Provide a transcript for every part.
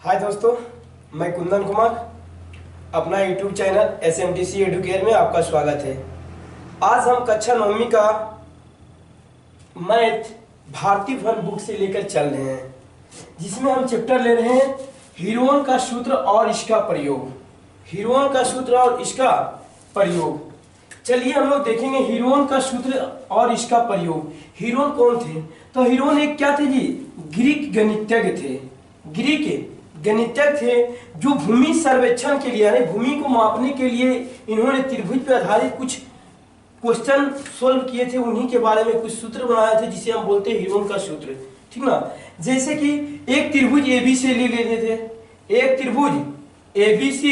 हाय दोस्तों, मैं कुंदन कुमार, अपना यूट्यूब चैनल SMTC एडुकेयर में आपका स्वागत है। आज हम कक्षा 9वीं का मैथ भारतीय वन बुक से लेकर चल रहे हैं, जिसमें हम चैप्टर ले रहे हैं हीरोन का सूत्र और इसका प्रयोग। हीरोन का सूत्र और इसका प्रयोग। चलिए हम लोग देखेंगे हीरोन का सूत्र और इसका प्रयोग। हीरोन कौन थे? तो हीरोन एक क्या थे जी? ग्रीक गणितज्ञ थे। ग्रीक गणितज्ञ थे जो भूमि सर्वेक्षण के लिए, यानी भूमि को मापने के लिए इन्होंने त्रिभुज पर आधारित कुछ क्वेश्चन सोल्व किए थे। उन्हीं के बारे में कुछ सूत्र बनाए थे जिसे हम बोलते हैं हीरोन का सूत्र, ठीक ना। जैसे कि एक त्रिभुज ABC ले लेते थे, एक त्रिभुज ABC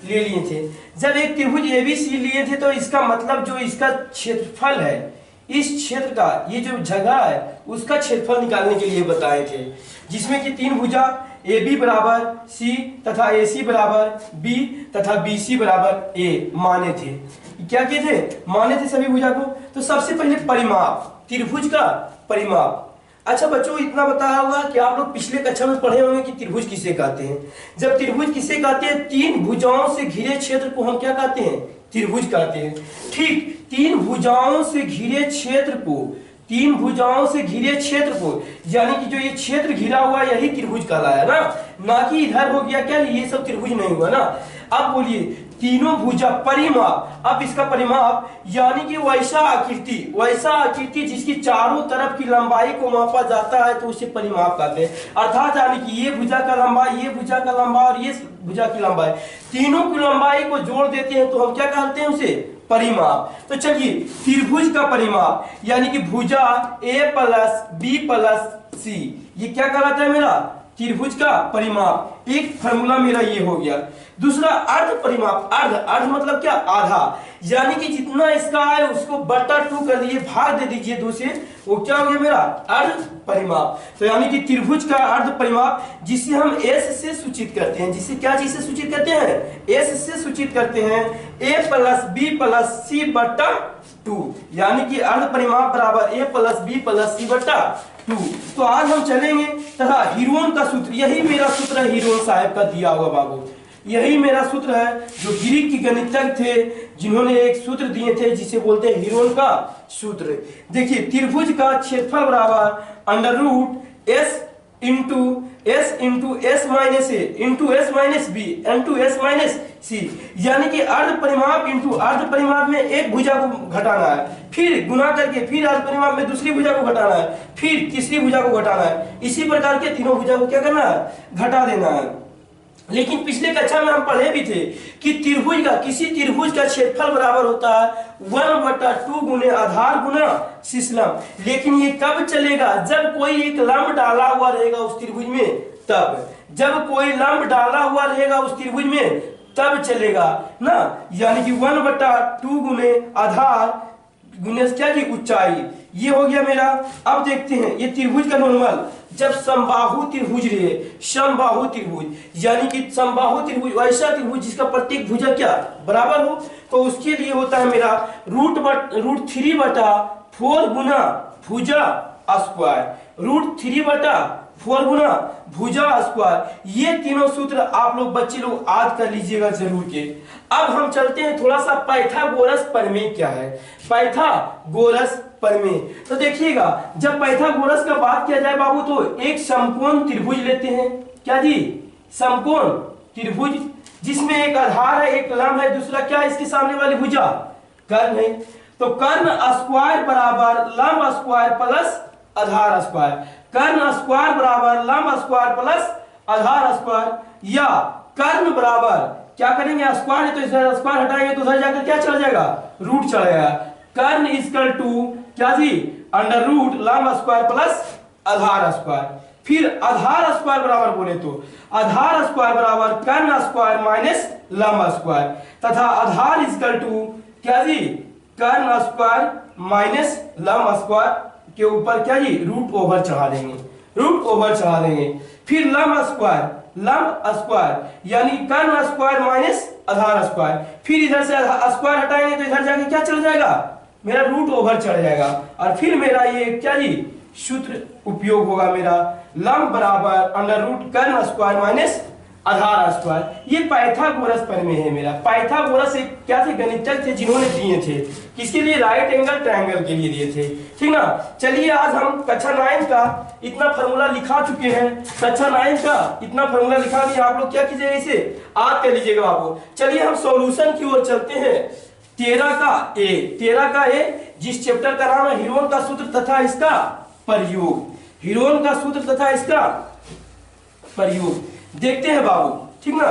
ले लिए थे। जब एक त्रिभुज ABC लिए थे तो इसका मतलब जो इसका क्षेत्रफल है, इस क्षेत्र का ये जो जगह है उसका क्षेत्रफल निकालने के लिए बताए थे, जिसमें कि तीन भुजा AB बराबर C तथा AC बराबर B तथा BC बराबर A माने थे। क्या किए थे? माने थे सभी भुजा को। तो सबसे पहले परिमाप, त्रिभुज का परिमाप। अच्छा बच्चों, इतना बताया होगा कि आप लोग पिछले कक्षा में पढ़े होंगे कि त्रिभुज किसे कहते हैं। जब त्रिभुज किसे कहते हैं? तीन भुजाओं से घिरे क्षेत्र को हम क्या कहते हैं? त्रिभुज कहते हैं। ठीक, तीन भुजाओं से घिरे क्षेत्र को, तीन भुजाओं से घिरे क्षेत्र को, यानी कि जो ये क्षेत्र घिरा हुआ यही त्रिभुज कहलाया ना कि इधर हो गया क्या, ये सब त्रिभुज नहीं हुआ ना। अब बोलिए तीनों भुजा परिमाप। अब इसका परिमाप यानी कि वैसा आकृति जिसकी चारों तरफ की लंबाई को मापा जाता है तो उसे परिमाप कहते हैं। अर्थात यानी कि ये भुजा का लंबा, ये भुजा का लंबा और ये भुजा की लंबाई, तीनों की लंबाई को जोड़ देते हैं तो हम क्या कहते हैं? उसे परिमाप। तो चलिए त्रिभुज का परिमाप यानी कि भुजा A plus B plus C, ये क्या कहलाता है? मेरा त्रिभुज का परिमाप। एक फार्मूला मेरा ये हो गया। दूसरा अर्ध परिमाप। अर्ध मतलब क्या? आधा, यानी कि जितना इसका है उसको बटा 2 कर दीजिए, भाग दे दीजिए 2 से, वो क्या हो गया? मेरा अर्ध परिमाप। तो यानी कि त्रिभुज का अर्ध परिमाप, जिसे हम S से सूचित करते हैं। जिसे क्या चीज से सूचित करते हैं? S से सूचित करते हैं। A plus B plus C बटा 2, यानी कि अर्ध परिमाप बराबर A plus B plus C बटा 2। तो आज हम चलेंगे तथा हीरोन का सूत्र, यही मेरा सूत्र है हीरोन साहब का दिया हुआ बाबू, यही मेरा सूत्र है जो ग्रीक के गणितज्ञ थे जिन्होंने एक सूत्र दिए थे जिसे बोलते हैं हीरोन का सूत्र। देखिए त्रिभुज का क्षेत्रफल बराबर under root S into S minus A into S minus B into S minus C, यानी कि अर्ध परिमाप इंटू अर्ध परिमाप में एक भुजा को घटाना है, फिर गुना करके फिर अर्ध परिमाप में दूसरी भुजा को घटाना है, फिर तीसरी भुजा को घटाना है। इसी प्रकार के तीनों भुजा को क्या करना है? घटा देना है। लेकिन पिछले कक्षा में हम पढ़े भी थे कि त्रिभुज का, किसी त्रिभुज का क्षेत्रफल बराबर होता है 1/2 गुने आधार गुना शीर्षलंब। लेकिन ये कब चलेगा? जब कोई एक लंब डाला हुआ रहेगा उस त्रिभुज में, तब जब कोई लंब डाला हुआ रहेगा उस त्रिभुज में तब चलेगा ना। यानी कि 1/2 गुने आधार गुने क्या की ऊंचाई, ये हो गया मेरा। अब देखते हैं ये त्रिभुज का नॉर्मल, जब समबाहु त्रिभुज रहे, समबाहु त्रिभुज यानी कि समबाहु त्रिभुज वैसा त्रिभुज जिसका प्रत्येक भुजा क्या बराबर हो, तो उसके लिए होता है मेरा √3/4 गुना भुजा स्क्वायर, √3/4 गुना भुजा स्क्वायर। ये तीनों सूत्र आप लोग बच्चे लोग याद कर लीजिएगा जरूर के। अब हम चलते हैं थोड़ा सा पाइथागोरस प्रमेय क्या है, पाइथागोरस प्रमेय। तो देखिएगा जब पाइथागोरस का बात किया जाए बाबू तो एक समकोण त्रिभुज लेते हैं। क्या जी? समकोण त्रिभुज, जिसमें एक आधार है, एक लंब है, दूसरा क्या है? इसके सामने वाली भुजा कर्ण है। तो कर्ण स्क्वायर बराबर लंब स्क्वायर प्लस आधार स्क्वायर, कर्ण स्क्वायर बराबर लंब स्क्वायर प्लस आधार स्क्वायर, या कर्ण बराबर क्या करेंगे? स्क्वायर है तो इधर स्क्वायर हटाएंगे तो उधर जाकर क्या चला जाएगा? रूट चलेगा। कर्ण इक्वल टू क्या जी? अंडर रूट लंब स्क्वायर प्लस आधार स्क्वायर। फिर आधार स्क्वायर बराबर बोले तो आधार स्क्वायर बराबर कर्ण स्क्वायर माइनस लंब स्क्वायर, तथा आधार इक्वल टू क्या जी? कर्ण स्क्वायर माइनस लंब स्क्वायर के ऊपर क्या जी? रूट ओवर चढ़ा देंगे, रूट ओवर चढ़ा देंगे। फिर लंब स्क्वायर यानी कर्ण स्क्वायर माइनस आधार स्क्वायर, फिर इधर से स्क्वायर हटाएंगे तो इधर जाके क्या चल जाएगा? मेरा रूट ओवर चढ़ जाएगा। और फिर मेरा ये क्या जी? सूत्र उपयोग होगा मेरा लंब बराबर अंडर रूट कर्ण स्क्वायर माइनस आधार स्क्वायर। ये पाइथागोरस प्रमेय है मेरा। पाइथागोरस एक क्या थे, गणितज्ञ थे जिन्होंने दिए थे, किसके लिए, राइट एंगल ट्रायंगल के लिए दिए थे, ठीक ना। चलिए आज हम कक्षा 9 का इतना फार्मूला लिखा चुके हैं। कक्षा 9 का इतना फार्मूला लिखा दिया, आप लोग क्या कीजिएगा, इसे याद कर लीजिएगा बाबू। चलिए हम सॉल्यूशन की ओर चलते हैं। 13 का ए जिस चैप्टर का नाम है हीरोन का सूत्र तथा इसका प्रयोग। हीरोन का सूत्र तथा इसका प्रयोग देखते हैं बाबू, ठीक ना।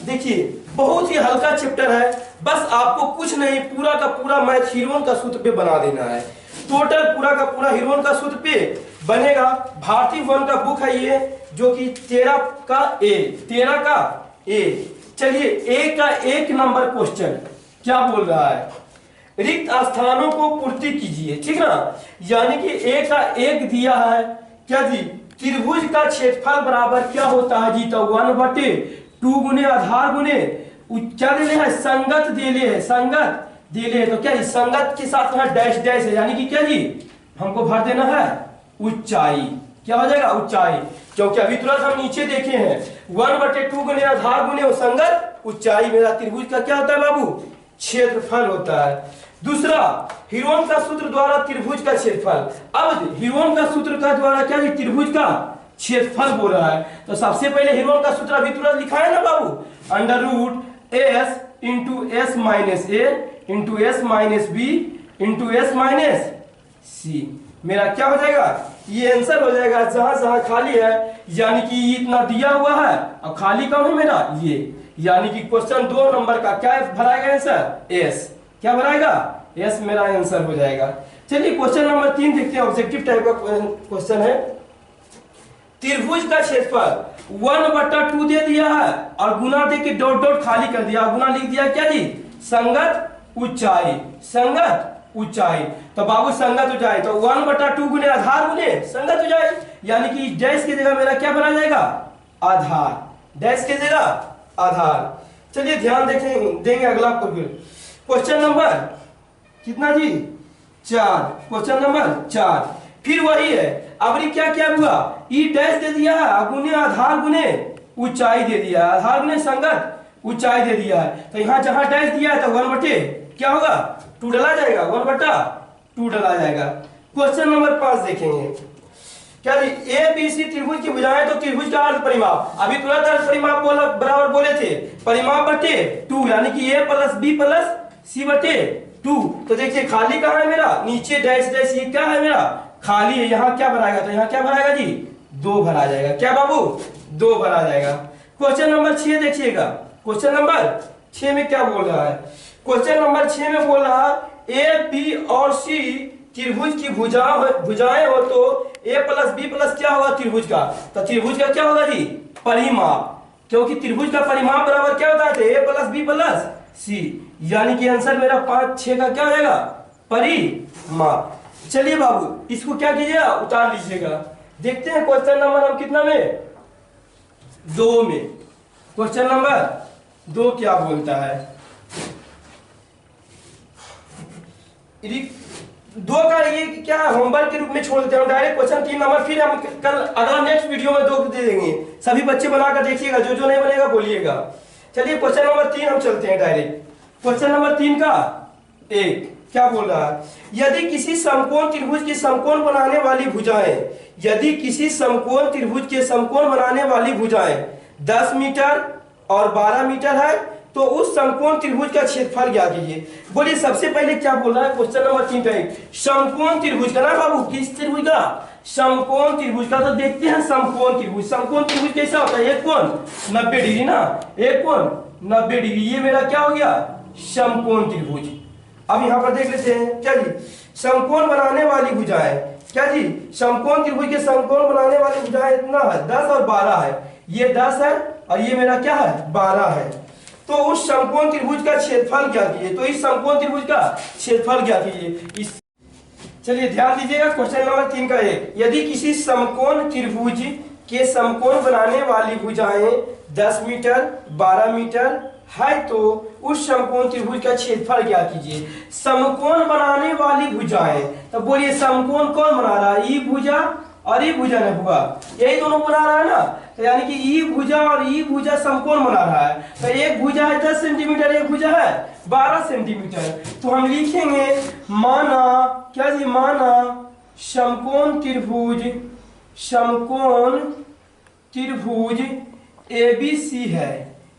देखिए बहुत ही हल्का चैप्टर है, बस आपको कुछ नहीं, पूरा का पूरा मैथ हीरोन का सूत्र पे बना देना है। टोटल पूरा का पूरा हीरोन का सूत्र पे बनेगा। भारतीय वन का बुक है ये, जो कि 13 का ए। चलिए ए का 1 नंबर क्वेश्चन क्या बोल रहा है, रिक्त स्थानों को पूर्ति कीजिए, ठीक ना। यानी कि ए का 1 दिया है, क्या जी, त्रिभुज का क्षेत्रफल बराबर क्या होता है जी, तो 1/2 गुने आधार गुने क्या दे है, संगत देले है, संगत देले है। तो क्या संगत के साथ यहाँ डैश डैश है, यानी कि क्या जी, हमको भर देना है ऊंचाई। क्या हो जाएगा, ऊंचाई, क्योंकि अभी तुरंत हम नीचे देखे हैं 1/2 गुने आधार गुने संगत ऊंचाई मेरा त्रिभुज का क्या होता है बाबू, क्षेत्रफल होता है। दूसरा, हीरोन का सूत्र द्वारा त्रिभुज का क्षेत्रफल। अब हीरोन का सूत्र का द्वारा क्या है, त्रिभुज का क्षेत्रफल बोल रहा है। तो सबसे पहले हीरोन का सूत्र अभी तुरंत लिखा है ना बाबू, under root S into S minus A into S minus B into S minus C. मेरा क्या हो जाएगा, ये आंसर हो जाएगा जहां जहां खाली है, यानी कि इतना दिया हुआ है और खाली कौन है मेरा ये, यानी कि क्वेश्चन 2 नंबर का क्या भराएगा आंसर, एस। क्या भराएगा, एस मेरा आंसर हो जाएगा। चलिए क्वेश्चन नंबर 3 देखते हैं, ऑब्जेक्टिव टाइप का क्वेश्चन है। त्रिभुज का क्षेत्रफल 1/2 दे दिया है और गुना दे के डॉट डॉट खाली कर दिया, गुना लिख दिया क्या जी, संगत ऊंचाई, संगत ऊंचाई। तो बाबू संगत ऊंचाई तो 1/2 गुने आधार गुने संगत ऊंचाई, यानी कि डैश की जगह मेरा क्या बना जाएगा, आधार, डैश की जगह आधार। चलिए ध्यान देंगे अगला क्वेश्चन नंबर कितना जी, 4। क्वेश्चन नंबर 4 फिर वही है। अब क्या क्या हुआ, ई डैश दे दिया है, गुने आधार गुने ऊंचाई दे दिया है, आधार गुने संगत ऊंचाई दे दिया है। तो यहाँ जहां डैश दिया है तो 1/, क्या होगा, 2 डला जाएगा, 1/2 डला जाएगा। क्वेश्चन नंबर 5 देखेंगे। क्या जी, ए बी सी त्रिभुज की भुजाएं, तो त्रिभुज का अर्ध परिमाप, अभी तुरंत अर्ध परिमाप बराबर बोले थे, परिमाप बटे 2, यानी कि ए प्लस बी प्लस सी बटे 2। तो देखिए खाली कहाँ है मेरा, नीचे डैश डैश, ये क्या है मेरा, खाली है। यहाँ क्या भराएगा, तो यहाँ क्या भराएगा जी, 2 भरा जाएगा। क्या बाबू, 2 भरा जाएगा। क्वेश्चन नंबर 6 देखिएगा। क्वेश्चन नंबर 6 में क्या बोल रहा है, क्वेश्चन नंबर 6 में बोल रहा है ए बी और सी त्रिभुज की भुजाएं हो तो ए प्लस बी प्लस क्या होगा त्रिभुज का, तो त्रिभुज का क्या होगा जी, परिमाप, क्योंकि त्रिभुज का परिमाप बराबर क्या होता है, ए प्लस बी प्लस सी, यानी कि आंसर मेरा 5, 6 का क्या हो जाएगा, परिमाप। चलिए बाबू इसको क्या कीजिएगा, उतार लीजिएगा। देखते हैं क्वेश्चन नंबर हम कितना में, 2 में। क्वेश्चन नंबर 2 क्या बोलता है, 2 का ये क्या होमवर्क के रूप में छोड़ देते हैं, डायरेक्ट क्वेश्चन 3 नंबर फिर हम कल अगला नेक्स्ट वीडियो में 2 दे देंगे। सभी बच्चे बनाकर देखिएगा, जो जो नहीं बनेगा बोलिएगा। चलिए क्वेश्चन नंबर 3 हम चलते हैं डायरेक्ट। क्वेश्चन नंबर 3 का 1 क्या बोल रहा है, यदि किसी समकोण त्रिभुज के समकोण बनाने वाली भुजाएं, यदि किसी समकोण त्रिभुज के समकोण बनाने वाली भुजाएं 10 मीटर और 12 मीटर है, तो उस समकोण त्रिभुज का क्षेत्रफल ज्ञात कीजिए। बोलिए सबसे पहले क्या बोल रहा है, क्वेश्चन नंबर 3 का समकोण त्रिभुज का ना बाबू, किस त्रिभुज का, समकोण त्रिभुज का। तो देखते हैं समकोण त्रिभुज, समकोण त्रिभुज कैसा होता है, एक कोण 90 डिग्री ना, एक कोण 90 डिग्री, ये मेरा क्या हो गया, समकोण त्रिभुज। अब यहां पर देख लेते हैं क्या जी, समकोण बनाने वाली भुजाएं, क्या जी, समकोण त्रिभुज के समकोण बनाने वाली भुजाएं इतना है 10 और 12 है, ये 10 है और ये मेरा क्या है 12 है। तो उस समकोण त्रिभुज का क्षेत्रफल क्या कीजिए, तो इस समकोण त्रिभुज का क्षेत्रफल क्या कीजिए इस। चलिए ध्यान दीजिएगा क्वेश्चन नंबर 3 का 1, यदि किसी समकोण त्रिभुज के समकोण बनाने वाली भुजाएं 10 मीटर 12 मीटर है, तो उस समकोण त्रिभुज का क्षेत्रफल क्या कीजिए। समकोण बनाने वाली भुजाएं, तो बोलिए समकोण कौन बना रहा है, ई भुजा और ई भुजा ने बुआ, यही दोनों बना रहा है ना, तो यानी कि ई भुजा और ई भुजा समकोण बना रहा है। तो एक भुजा है 10 सेंटीमीटर, एक भुजा है 12 सेंटीमीटर। तो हम लिखेंगे माना क्या जी, माना समकोण त्रिभुज, समकोण त्रिभुज ABC है,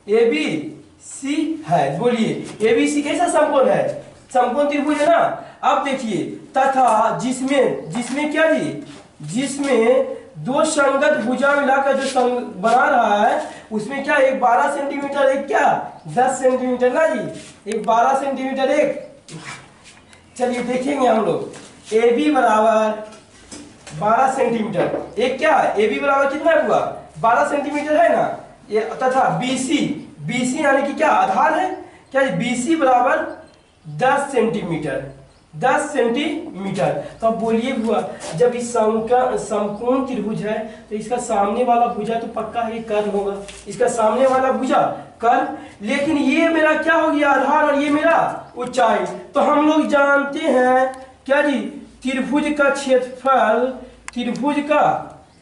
ABC है। बोलिए ABC कैसा समकोण है, समकोण त्रिभुज है ना। अब देखिए तथा जिसमें क्या जी, जिसमें दो संगत भुजा मिलाकर जो बना रहा है उसमें क्या, एक 12 सेंटीमीटर, एक क्या 10 सेंटीमीटर ना जी, एक 12 सेंटीमीटर एक। चलिए देखेंगे हम लोग, AB बराबर 12 सेंटीमीटर, एक क्या AB बराबर कितना है हुआ 12 सेंटीमीटर है ना ये, तथा BC यानी कि क्या आधार है क्या, BC बराबर 10 सेंटीमीटर, 10 सेंटीमीटर। तो अब बोलिए बुआ, जब इस समकोण त्रिभुज है तो इसका सामने वाला भुजा तो पक्का है कर्ण होगा, इसका सामने वाला भुजा कर्ण, लेकिन ये मेरा क्या हो गया आधार और ये मेरा ऊंचाई। तो हम लोग जानते हैं क्या जी, त्रिभुज का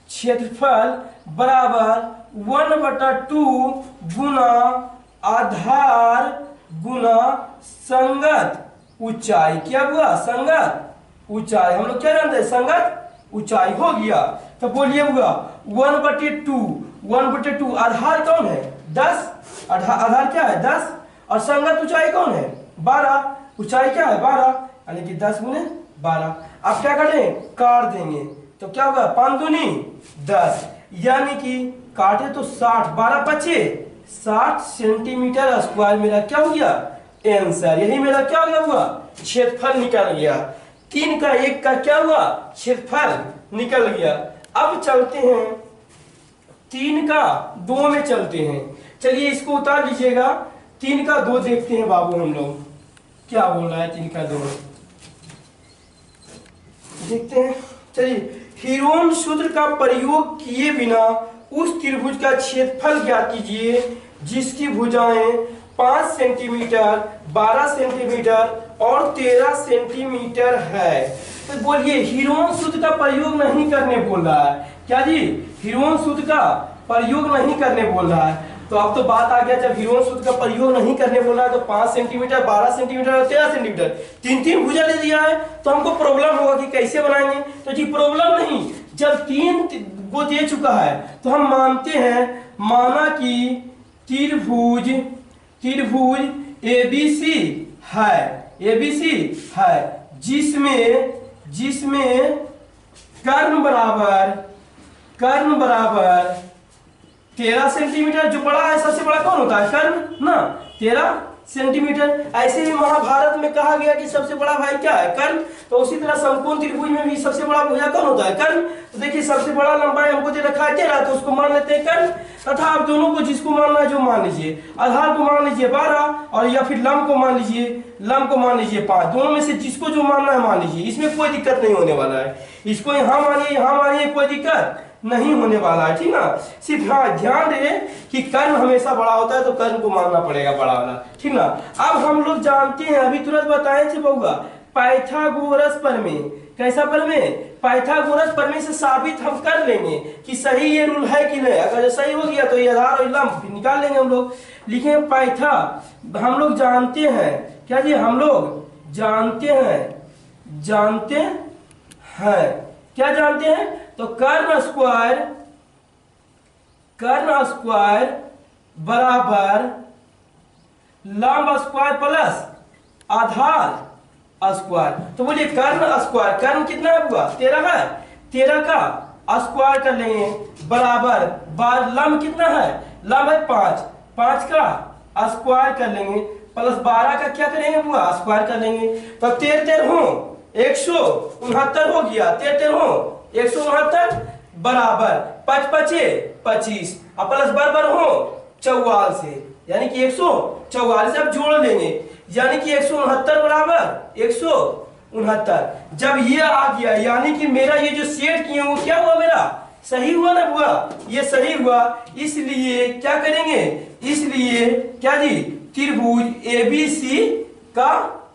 क्षेत्रफल बराबर 1/2 गुना आधार गुना संगत ऊंचाई। क्या हुआ, संगत ऊंचाई। हम लोग क्या जानते हैं, संगत ऊंचाई हो गया। तो बोलिए हुआ 1/2 आधार कौन है 10, आधार क्या है 10 और संगत ऊंचाई कौन है 12, ऊंचाई क्या है 12 यानी कि 10 गुने 12। आप क्या करें, काट देंगे तो क्या होगा 5 दूनी 10, यानी कि काटे तो 60, 12 बचे 60 सेंटीमीटर स्क्वायर मेरा क्या हो गया आंसर। यही मेरा क्या हो गया हुआ क्षेत्रफल निकल गया। 3 का 1 का क्या हुआ क्षेत्रफल निकल गया। अब चलते हैं 3 का 2 में चलते हैं। चलिए इसको उतार लीजिएगा, 3 का 2 देखते हैं बाबू हम लोग क्या बोल रहा है। 3 का 2 देखते हैं। चलिए हीरोन सूत्र का प्रयोग किए बिना उस त्रिभुज का क्षेत्रफल ज्ञात कीजिए जिसकी भुजाएं 5 सेंटीमीटर, 12 सेंटीमीटर और 13 सेंटीमीटर है। तो बोलिए हीरोन सूत्र का प्रयोग नहीं करने बोल रहा है क्या जी, हीरोन सूत्र का प्रयोग नहीं करने बोल रहा है। तो अब तो बात आ गया, जब हीरोन सूत्र का प्रयोग नहीं करने बोल रहा है तो 5 सेंटीमीटर, 12 सेंटीमीटर और 13 सेंटीमीटर 3 भुजा दे दिया है, तो हमको प्रॉब्लम होगा कि कैसे बनाएंगे। तो जी प्रॉब्लम नहीं, जब 3 को दे चुका है तो हम मानते हैं, माना कि त्रिभुज ABC है जिसमें कर्ण बराबर 13 सेंटीमीटर, जो बड़ा है सबसे बड़ा कौन होता है कर्ण ना 13 सेंटीमीटर। ऐसे भी महाभारत में कहा गया कि सबसे बड़ा भाई क्या है कर्ण, तो उसी तरह समकोण त्रिभुज में भी सबसे बड़ा भुजा कौन होता है कर्ण। तो देखिए सबसे बड़ा लंबाई हमको दे रखा है 13, तो उसको मान लेते हैं कर्ण, तथा आप दोनों को जिसको मानना है जो मान लीजिए, आधार को मान लीजिए 12 और या फिर लंब को मान लीजिए 5, दोनों में से जिसको जो मानना है मान लीजिए। इसमें कोई दिक्कत नहीं होने वाला है, इसको यहाँ मानिए कोई दिक्कत नहीं होने वाला है, ठीक ना। सिर्फ हाँ ध्यान दें कि कर्ण हमेशा बड़ा होता है तो कर्ण को मानना पड़ेगा बड़ा वाला, ठीक ना। अब हम लोग जानते हैं, अभी तुरंत बताए थे बउआ, पाइथागोरस प्रमेय। कैसा प्रमेय, पाइथागोरस प्रमेय से साबित हम कर लेंगे कि सही ये रूल है कि नहीं। अगर सही हो गया तो ये आधार और लंब निकाल लेंगे हम लोग। लिखें हम लोग जानते हैं क्या जी, हम लोग जानते हैं क्या जानते हैं, तो कर्ण स्क्वायर बराबर लंब स्क्वायर प्लस आधार स्क्वायर। तो बोलिए कर्ण स्क्वायर, कर्ण कितना है हुआ 13 है, 13 का स्क्वायर कर लेंगे बराबर लंब कितना है, लंब है 5 का स्क्वायर कर लेंगे प्लस 12 का क्या करेंगे हुआ स्क्वायर कर लेंगे। तो 13 हो 169 हो गया, 13 169 बराबर 5 5 25 और प्लस बराबर हो 44 से, यानी कि 144 से अब जोड़ लेंगे, यानी कि 169 बराबर 169। जब ये आ गया यानी कि मेरा ये जो सेट किए वो क्या हुआ, मेरा सही हुआ ना हुआ, ये सही हुआ। इसलिए क्या करेंगे, इसलिए क्या जी, त्रिभुज ABC का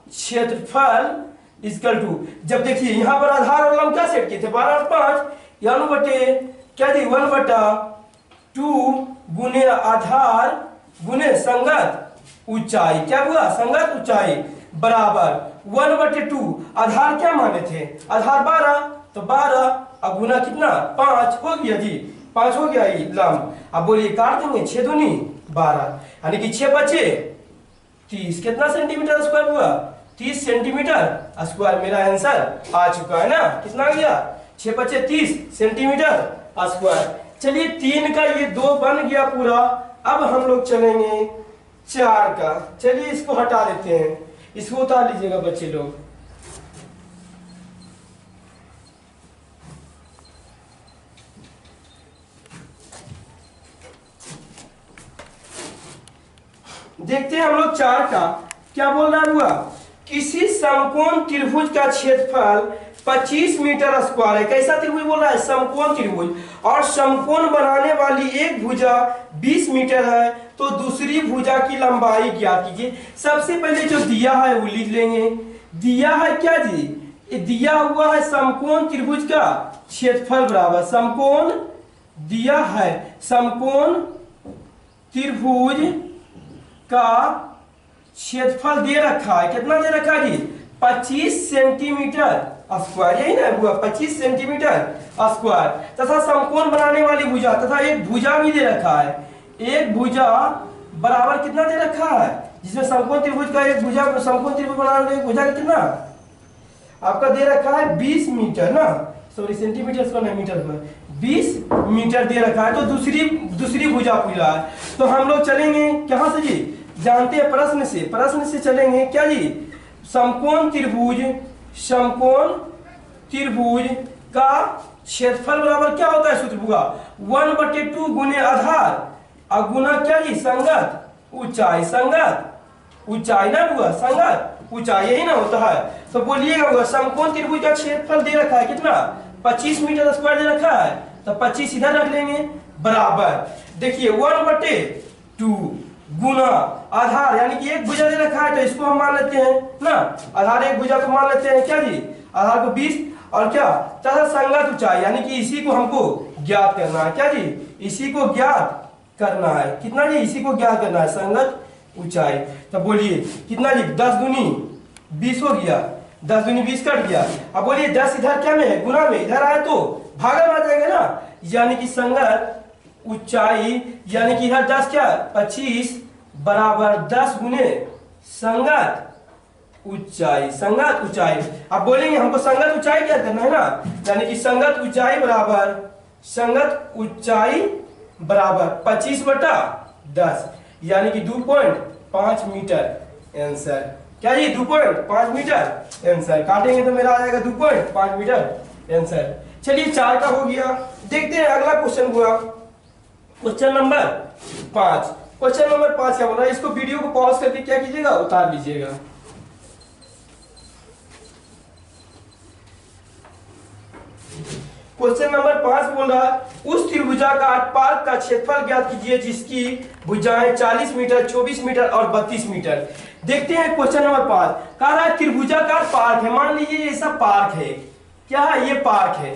क्षेत्रफल इक्वल टू, जब देखिए यहां पर आधार और लंब क्या सेट किए थे 12 और 5, या 1 बटे क्या जी 1/2 गुने आधार गुने संगत ऊंचाई। क्या हुआ संगत ऊंचाई बराबर 1/2। आधार क्या माने थे आधार 12, तो 12 अब गुना कितना 5 हो गया जी, 5 हो गया ये लंब। अब बोलिए काट देंगे 6 दूनी 12 यानी कि 6 बचे 30। कितना सेंटीमीटर स्क्वायर हुआ 30 सेंटीमीटर स्क्वायर। मेरा आंसर आ चुका है ना, कितना आ गया 6 बचे 30 सेंटीमीटर स्क्वायर। चलिए 3 का ये 2 बन गया पूरा। अब हम लोग चलेंगे 4 का। चलिए इसको हटा देते हैं, इसको उतार लीजिएगा बच्चे लोग। देखते हैं हम लोग 4 का क्या बोल रहा हुआ। किसी समकोण त्रिभुज का क्षेत्रफल 25 मीटर स्क्वायर है। कैसा त्रिभुज बोल रहा है समकोण त्रिभुज, और समकोण बनाने वाली एक भुजा 20 मीटर है, तो दूसरी भुजा की लंबाई ज्ञात कीजिए। सबसे पहले जो दिया है वो लिख लेंगे। दिया है क्या जी, ये दिया हुआ है समकोण त्रिभुज का क्षेत्रफल बराबर समकोण दिया है समकोण त्रिभुज का क्षेत्रफल दे रखा है। कितना दे रखा है जी 25 सेंटीमीटर स्क्वायर, यही ना हुआ 25 सेंटीमीटर स्क्वायर। तथा समकोण बनाने वाली भुजा तथा एक भुजा भी दे रखा है। एक भुजा बराबर कितना दे रखा है, जिसमें समकोण त्रिभुज का एक भुजा समकोण त्रिभुज बनाने वाली भुजा का कितना आपका दे रखा है 20 मीटर ना, सॉरी सेंटीमीटर इसका नहीं मीटर हुआ 20 मीटर दे रखा है। तो दूसरी भुजा पूरा है। तो हम लोग चलेंगे कहां से जी, जानते हैं प्रश्न से चलेंगे क्या जी। समकोण त्रिभुज का क्षेत्रफल बराबर क्या होता है सूत्र होगा 1/2 गुने आधार और गुना क्या जी संगत ऊंचाई। संगत ऊंचाई ना हुआ संगत ऊंचाई, यही ना होता है। तो बोलिएगा हुआ समकोण त्रिभुज का क्षेत्रफल दे रखा है कितना 25 मीटर स्क्वायर दे रखा है, तो 25 इधर रख लेंगे बराबर। देखिए 1/2 गुना आधार यानी कि एक भुजा दे रखा है, तो इसको हम मान लेते हैं ना, आधार एक भुजा को मान लेते हैं क्या जी आधार को 20 और क्या तथा संगत ऊंचाई यानी कि इसी को हमको ज्ञात करना है। क्या जी इसी को ज्ञात करना है, कितना जी इसी को ज्ञात करना है संगत ऊंचाई। तो बोलिए कितना जी 10 दूनी 20 हो गया, 10 दूनी 20 कट गया। अब बोलिए 10 इधर क्या में है गुना में, इधर आए तो भागा में आ जाएगा ना, यानी कि संगत ऊंचाई यानी कि इधर 10 क्या 25 बराबर 10 गुने संगत ऊंचाई। संगत ऊंचाई अब बोलेंगे हमको संगत ऊंचाई क्या करना है ना, यानी कि संगत ऊंचाई बराबर 25/10 यानी कि 2.5 मीटर आंसर। क्या जी 2.5 मीटर आंसर। काटेंगे तो मेरा आ जाएगा 2.5 मीटर आंसर। चलिए 4 का हो गया। देखते हैं अगला क्वेश्चन हुआ क्वेश्चन नंबर 5। क्वेश्चन नंबर 5 क्या बोल रहा है, इसको वीडियो को पॉज करके क्या कीजिएगा उतार लीजिएगा। क्वेश्चन नंबर 5 बोल रहा है उस त्रिभुजाकार पार्क का क्षेत्रफल ज्ञात कीजिए जिसकी भुजाएं 40 मीटर 24 मीटर और 32 मीटर। देखते हैं क्वेश्चन नंबर 5 कह रहा है त्रिभुजाकार पार्क है। मान लीजिए ऐसा पार्क है, क्या है ये पार्क है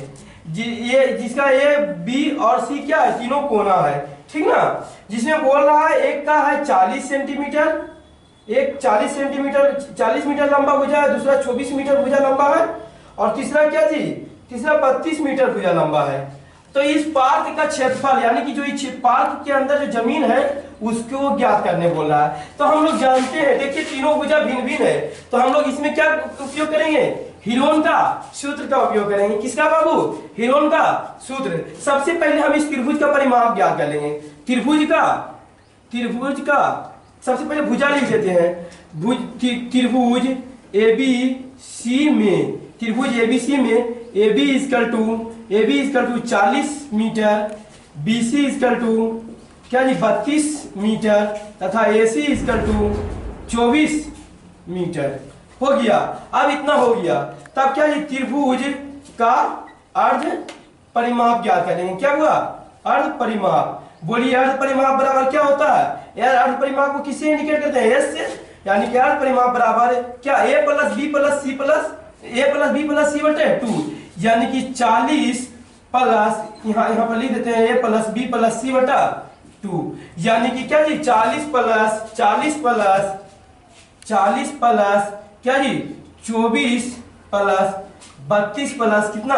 ये जिसका ए बी और सी क्या है तीनों कोना है, ठीक ना। जिसमें बोल रहा है एक का है 40 सेंटीमीटर, एक 40 सेंटीमीटर 40 मीटर लंबा भुजा है, दूसरा 24 मीटर भुजा लंबा है और तीसरा क्या जी तीसरा 32 मीटर भुजा लंबा है। तो इस पार्क का क्षेत्रफल यानी कि जो पार्क के अंदर जो जमीन है उसको ज्ञात करने बोल रहा है। तो हम लोग जानते हैं देखिए तीनों भुजा भिन्न भिन्न है, तो हम लोग इसमें क्या उपयोग करेंगे हीरोन का सूत्र का उपयोग करेंगे। किसका बाबू हीरोन का सूत्र। सबसे पहले हम इस त्रिभुज का परिमाप ज्ञात कर लेंगे। त्रिभुज का सबसे पहले भुजा लिख देते हैं। त्रिभुज ABC में त्रिभुज ABC में AB equal to 40 metre, BC equal to क्या जी 32 मीटर तथा AC इक्वल टू 24 मीटर हो गया। अब इतना हो गया तब क्या जी त्रिभुज का अर्ध परिमाप ज्ञात करेंगे। क्या हुआ अर्ध परिमाप। बोलिए अर्ध परिमाप बराबर क्या होता है यार, अर्ध परिमाप को किससे इंडिकेट करते हैं एस से, यानी कि अर्ध परिमाप बराबर क्या A + B + C + A + B + C/2 यानी कि 40 प्लस यहाँ पर लिख देते हैं a प्लस बी प्लस सी बटा 2, यानी कि क्या जी 40 प्लस क्या जी 24 प्लस 32 प्लस कितना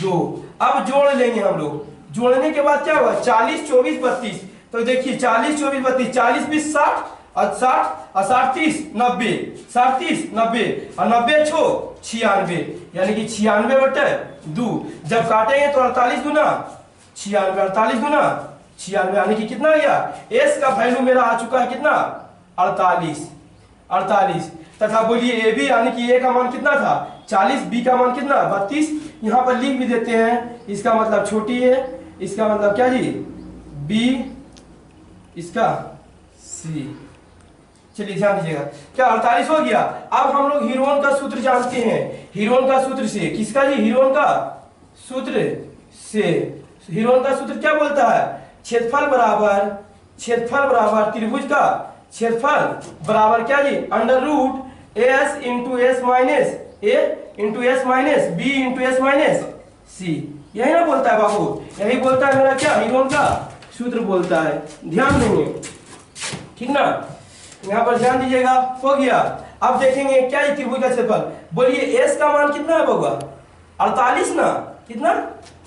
2। अब जोड़ लेंगे हम लोग, जोड़ने के बाद क्या होगा 40 24 32, तो देखिए 40 24 32, 40 20 60 और 60 और 60 30 90, 60 30 90 और 90 छो 96, यानी कि 96 बटे 2। जब काटेंगे तो 48 गुना 96, 48 गुना 96, यानी कि कितना गया एस का वैल्यू मेरा आ चुका है कितना 48। तथा बोलिए ए बी, यानी कि ए का मान कितना था 40, बी का मान कितना 32। यहाँ पर लिख भी देते हैं, इसका मतलब छोटी है, इसका मतलब क्या जी बी, इसका सी। चलिए ध्यान दीजिएगा, क्या 48 हो गया। अब हम लोग हीरोन का सूत्र जानते हैं, हीरोन का सूत्र से किसका जी हीरोन का सूत्र से, हीरोन का सूत्र क्या बोलता है क्षेत्रफल बराबर त्रिभुज का क्षेत्रफल बराबर क्या जी under root S into S minus A into S minus B into S minus C. यही ना बोलता है बाबू, यही बोलता है मेरा क्या हीरोन का सूत्र बोलता है, ध्यान देंगे ठीक ना। यहाँ पर ध्यान दीजिएगा, हो गया। अब देखेंगे क्या ये त्रिभुज का क्षेत्रफल, बोलिए एस का मान कितना है बाबू 48 ना, कितना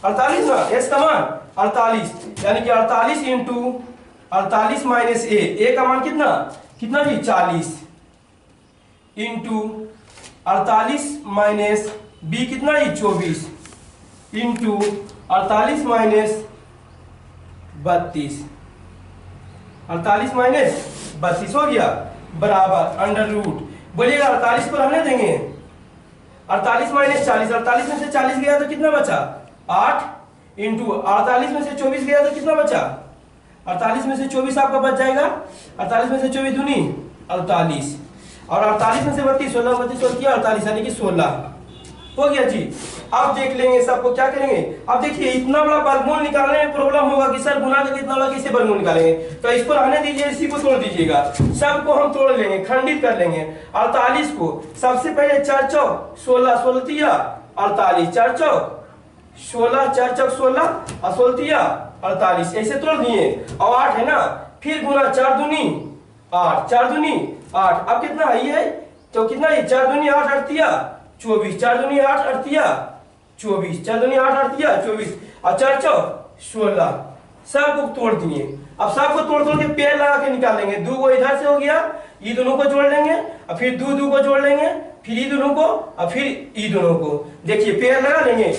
48 ना, एस का मान 48, यानी कि 48 इंटू 48 माइनस ए का मान कितना जी 40 इंटू 48 माइनस बी कितना जी 24 इंटू 48 माइनस 32, 48 माइनस 32 हो गया बराबर अंडर रूट, बोलिएगा 48 को रहने देंगे, 48 माइनस 40, 48 में से 40 गया तो कितना बचा 8 इंटू 48 में से 24 गया तो कितना बचा 48 में से 24 आपका बच जाएगा, 48 में से 24 दूनी 48 और 48 में से 32, 16 32 किया 48, यानी कि 16 हो गया जी। अब देख लेंगे सबको क्या करेंगे। अब देखिए इतना बड़ा वर्गमूल निकालने में प्रॉब्लम होगा कि सर गुना करके इतना बड़ा कैसे वर्गमूल निकालेंगे, तो इसको रहने दीजिए, इसी को तोड़ दीजिएगा, सबको हम तोड़ लेंगे, खंडित कर लेंगे। 48 को सबसे पहले 4 चौक 16, 16 तिया 48, 4 चौक 16, 4 चौक 16 और 16 तिया 48, ऐसे तोड़ दिए। और 8 है ना, फिर गुना 4 दूनी 8, 4 दूनी 8, अब कितना है ये, तो कितना है 4 दूनी 8 अड़तिया 24, 4 दूनी 8 अड़तिया 24, 4 दूनी 8 अड़तिया 24 और 4 चौक 16, सबको तोड़ दिए। अब सबको तोड़ के पेड़ लगा के निकालेंगे, 2 को इधर से हो गया, ये दोनों को जोड़ लेंगे और फिर 2 को जोड़ लेंगे, फिर ये दोनों को और फिर ये दोनों को, देखिए पेड़ लगा लेंगे।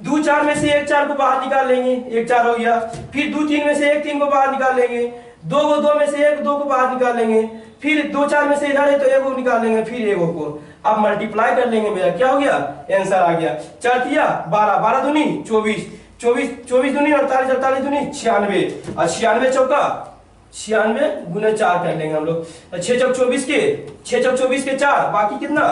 2 4 में से 1 4 को बाहर निकाल लेंगे, 1 4 हो गया, फिर 2 3 में से 1 3 को बाहर निकाल लेंगे, 2 में से 1 2 को बाहर निकाल लेंगे, फिर 2 4 में से इधर है तो 1 को निकाल लेंगे, फिर 1 को। अब मल्टीप्लाई कर लेंगे, मेरा क्या हो गया आंसर आ गया, 4 तिया 12, 12 दूनी 24, 24 दूनी 48, 48 दूनी 96 और 96 चौका 96 गुना 4 कर लेंगे हम लोग, 6 चौक 24 के 4, बाकी कितना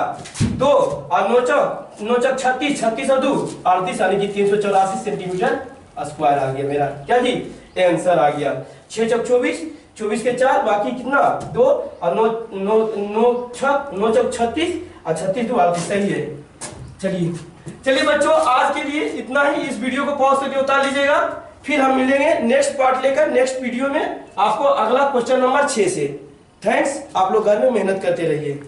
2 और 9 चौक 36, 36 और 2 38, यानी कि 384 सेंटीमीटर स्क्वायर आ गया मेरा क्या जी आंसर आ गया। 6 चौक 24 के 4, बाकी कितना 2 और 9 चौक 36 और 36 2 38, सही है। चलिए बच्चों आज के लिए इतना ही, इस वीडियो को पॉज करके उतार लीजिएगा, फिर हम मिलेंगे नेक्स्ट पार्ट लेकर नेक्स्ट वीडियो में आपको अगला क्वेश्चन नंबर 6 से। थैंक्स, आप लोग घर में मेहनत करते रहिए।